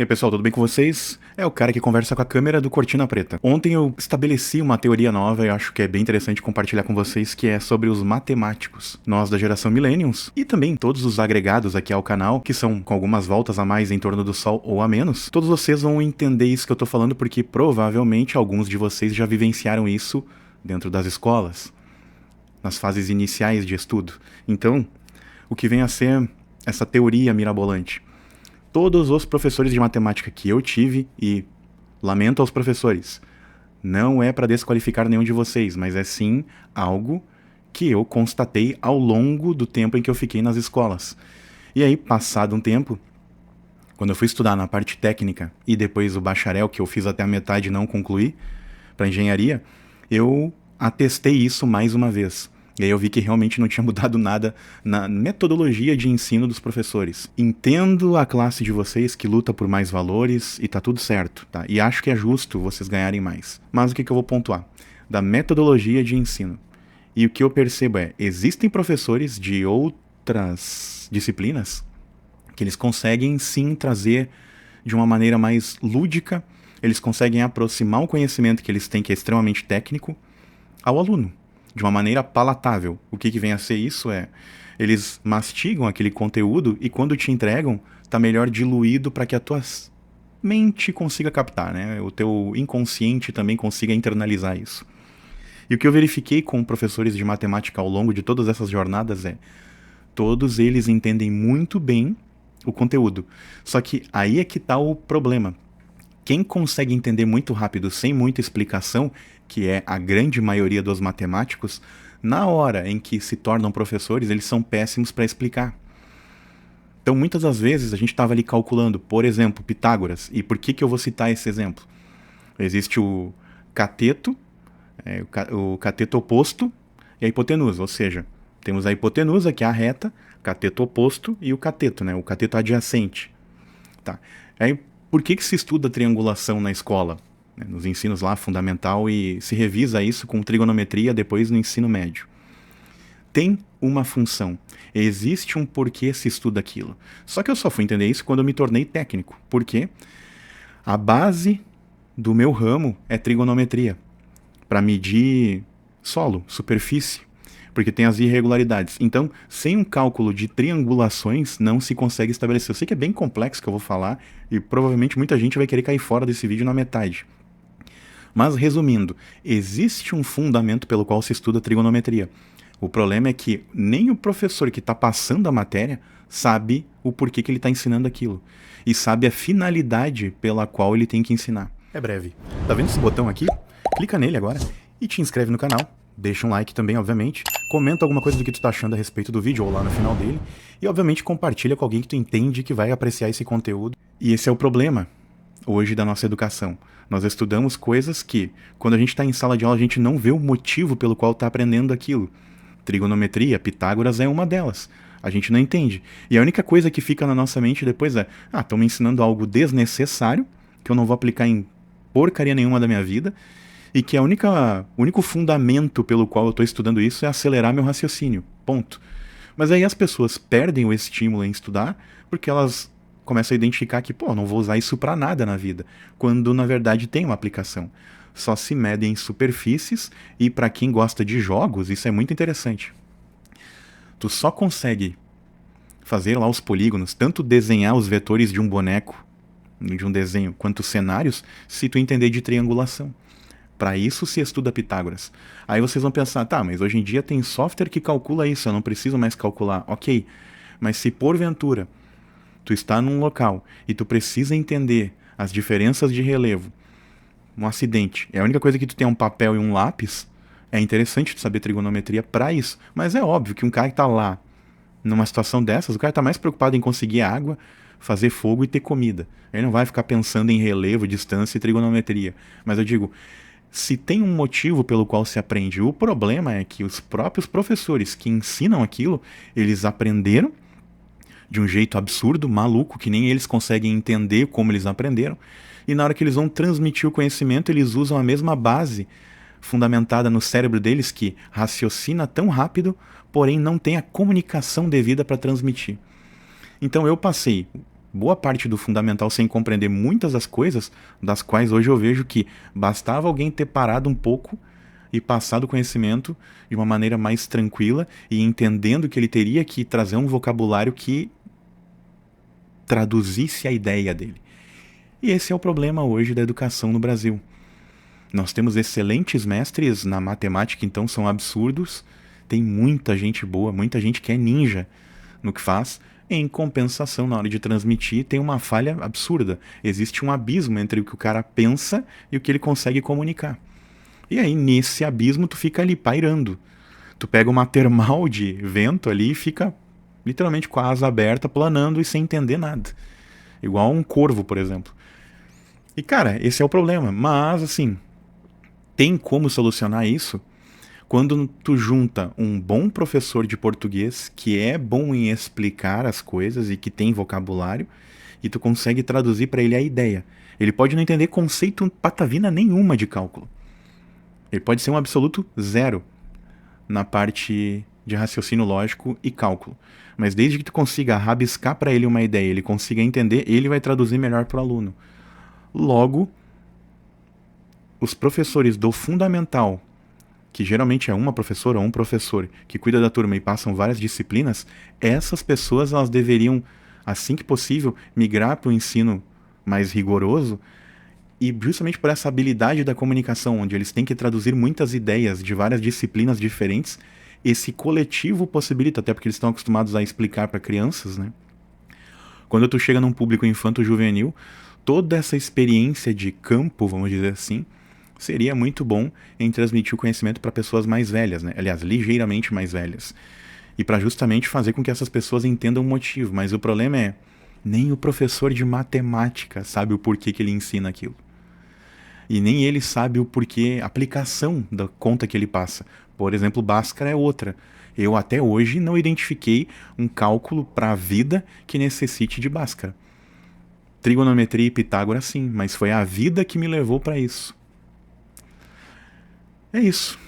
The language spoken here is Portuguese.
E aí, pessoal, tudo bem com vocês? É o cara que conversa com a câmera do Cortina Preta. Ontem eu estabeleci uma teoria nova e acho que é bem interessante compartilhar com vocês, que é sobre os matemáticos. Nós da geração Millennials e também todos os agregados aqui ao canal, que são com algumas voltas a mais em torno do Sol ou a menos, todos vocês vão entender isso que eu tô falando porque provavelmente alguns de vocês já vivenciaram isso dentro das escolas, nas fases iniciais de estudo. Então, o que vem a ser essa teoria mirabolante? Todos os professores de matemática que eu tive, e lamento aos professores, não é para desqualificar nenhum de vocês, mas é sim algo que eu constatei ao longo do tempo em que eu fiquei nas escolas. E aí, passado um tempo, quando eu fui estudar na parte técnica e depois o bacharel, que eu fiz até a metade e não concluí, para engenharia, eu atestei isso mais uma vez. E aí eu vi que realmente não tinha mudado nada na metodologia de ensino dos professores. Entendo a classe de vocês que luta por mais valores e tá tudo certo, tá? E acho que é justo vocês ganharem mais. Mas o que eu vou pontuar? Da metodologia de ensino. E o que eu percebo é, existem professores de outras disciplinas que eles conseguem sim trazer de uma maneira mais lúdica, eles conseguem aproximar o conhecimento que eles têm, que é extremamente técnico, ao aluno, de uma maneira palatável. O que vem a ser isso é, eles mastigam aquele conteúdo e quando te entregam, tá melhor diluído para que a tua mente consiga captar, né? O teu inconsciente também consiga internalizar isso. E o que eu verifiquei com professores de matemática ao longo de todas essas jornadas é, todos eles entendem muito bem o conteúdo. Só que aí é que tá o problema. Quem consegue entender muito rápido, sem muita explicação, que é a grande maioria dos matemáticos, na hora em que se tornam professores, eles são péssimos para explicar. Então, muitas das vezes, a gente estava ali calculando, por exemplo, Pitágoras. E por que eu vou citar esse exemplo? Existe o cateto, o cateto oposto e a hipotenusa. Ou seja, temos a hipotenusa, que é a reta, cateto oposto e o cateto, né? O cateto adjacente. Tá. Aí, por que se estuda triangulação na escola? Nos ensinos lá, fundamental, e se revisa isso com trigonometria depois no ensino médio. Tem uma função. Existe um porquê se estuda aquilo. Só que eu só fui entender isso quando eu me tornei técnico. Por quê? A base do meu ramo é trigonometria. Para medir solo, superfície, porque tem as irregularidades. Então, sem um cálculo de triangulações, não se consegue estabelecer. Eu sei que é bem complexo que eu vou falar, e provavelmente muita gente vai querer cair fora desse vídeo na metade. Mas, resumindo, existe um fundamento pelo qual se estuda trigonometria. O problema é que nem o professor que está passando a matéria sabe o porquê que ele está ensinando aquilo. E sabe a finalidade pela qual ele tem que ensinar. É breve. Tá vendo esse botão aqui? Clica nele agora e te inscreve no canal. Deixa um like também, obviamente. Comenta alguma coisa do que tu tá achando a respeito do vídeo ou lá no final dele. E, obviamente, compartilha com alguém que tu entende que vai apreciar esse conteúdo. E esse é o problema hoje da nossa educação. Nós estudamos coisas que, quando a gente está em sala de aula, a gente não vê o motivo pelo qual está aprendendo aquilo. Trigonometria, Pitágoras é uma delas. A gente não entende. E a única coisa que fica na nossa mente depois é, estão me ensinando algo desnecessário, que eu não vou aplicar em porcaria nenhuma da minha vida, e que o único fundamento pelo qual eu estou estudando isso é acelerar meu raciocínio. Ponto. Mas aí as pessoas perdem o estímulo em estudar porque elas começam a identificar que, não vou usar isso para nada na vida, quando na verdade tem uma aplicação. Só se mede em superfícies e para quem gosta de jogos, isso é muito interessante. Tu só consegue fazer lá os polígonos, tanto desenhar os vetores de um boneco, de um desenho, quanto os cenários, se tu entender de triangulação. Para isso se estuda Pitágoras. Aí vocês vão pensar, mas hoje em dia tem software que calcula isso, eu não preciso mais calcular. Ok, mas se porventura tu está num local e tu precisa entender as diferenças de relevo, um acidente, a única coisa que tu tem é um papel e um lápis, é interessante tu saber trigonometria para isso. Mas é óbvio que um cara que tá lá, numa situação dessas, o cara tá mais preocupado em conseguir água, fazer fogo e ter comida. Ele não vai ficar pensando em relevo, distância e trigonometria. Mas eu digo, se tem um motivo pelo qual se aprende, o problema é que os próprios professores que ensinam aquilo, eles aprenderam de um jeito absurdo, maluco, que nem eles conseguem entender como eles aprenderam, e na hora que eles vão transmitir o conhecimento, eles usam a mesma base fundamentada no cérebro deles, que raciocina tão rápido, porém não tem a comunicação devida para transmitir. Então eu passei boa parte do fundamental sem compreender muitas das coisas, das quais hoje eu vejo que bastava alguém ter parado um pouco e passado o conhecimento de uma maneira mais tranquila e entendendo que ele teria que trazer um vocabulário que traduzisse a ideia dele. E esse é o problema hoje da educação no Brasil. Nós temos excelentes mestres na matemática, então são absurdos. Tem muita gente boa, muita gente que é ninja no que faz. Em compensação, na hora de transmitir, tem uma falha absurda. Existe um abismo entre o que o cara pensa e o que ele consegue comunicar. E aí, nesse abismo, tu fica ali pairando. Tu pega uma termal de vento ali e fica literalmente com a asa aberta, planando e sem entender nada. Igual um corvo, por exemplo. E cara, esse é o problema. Mas, assim, tem como solucionar isso quando tu junta um bom professor de português que é bom em explicar as coisas e que tem vocabulário e tu consegue traduzir para ele a ideia. Ele pode não entender conceito patavina nenhuma de cálculo. Ele pode ser um absoluto zero na parte de raciocínio lógico e cálculo. Mas desde que tu consiga rabiscar para ele uma ideia, ele consiga entender, ele vai traduzir melhor para o aluno. Logo, os professores do fundamental, que geralmente é uma professora ou um professor que cuida da turma e passam várias disciplinas, essas pessoas elas deveriam, assim que possível, migrar para o ensino mais rigoroso. E justamente por essa habilidade da comunicação, onde eles têm que traduzir muitas ideias de várias disciplinas diferentes, esse coletivo possibilita, até porque eles estão acostumados a explicar para crianças, né? Quando tu chega num público infanto-juvenil, toda essa experiência de campo, vamos dizer assim, seria muito bom em transmitir o conhecimento para pessoas mais velhas, né? Aliás, ligeiramente mais velhas. E para justamente fazer com que essas pessoas entendam o motivo. Mas o problema é, nem o professor de matemática sabe o porquê que ele ensina aquilo. E nem ele sabe o porquê, a aplicação da conta que ele passa. Por exemplo, Bhaskara é outra. Eu até hoje não identifiquei um cálculo para a vida que necessite de Bhaskara. Trigonometria e Pitágoras sim, mas foi a vida que me levou para isso. É isso.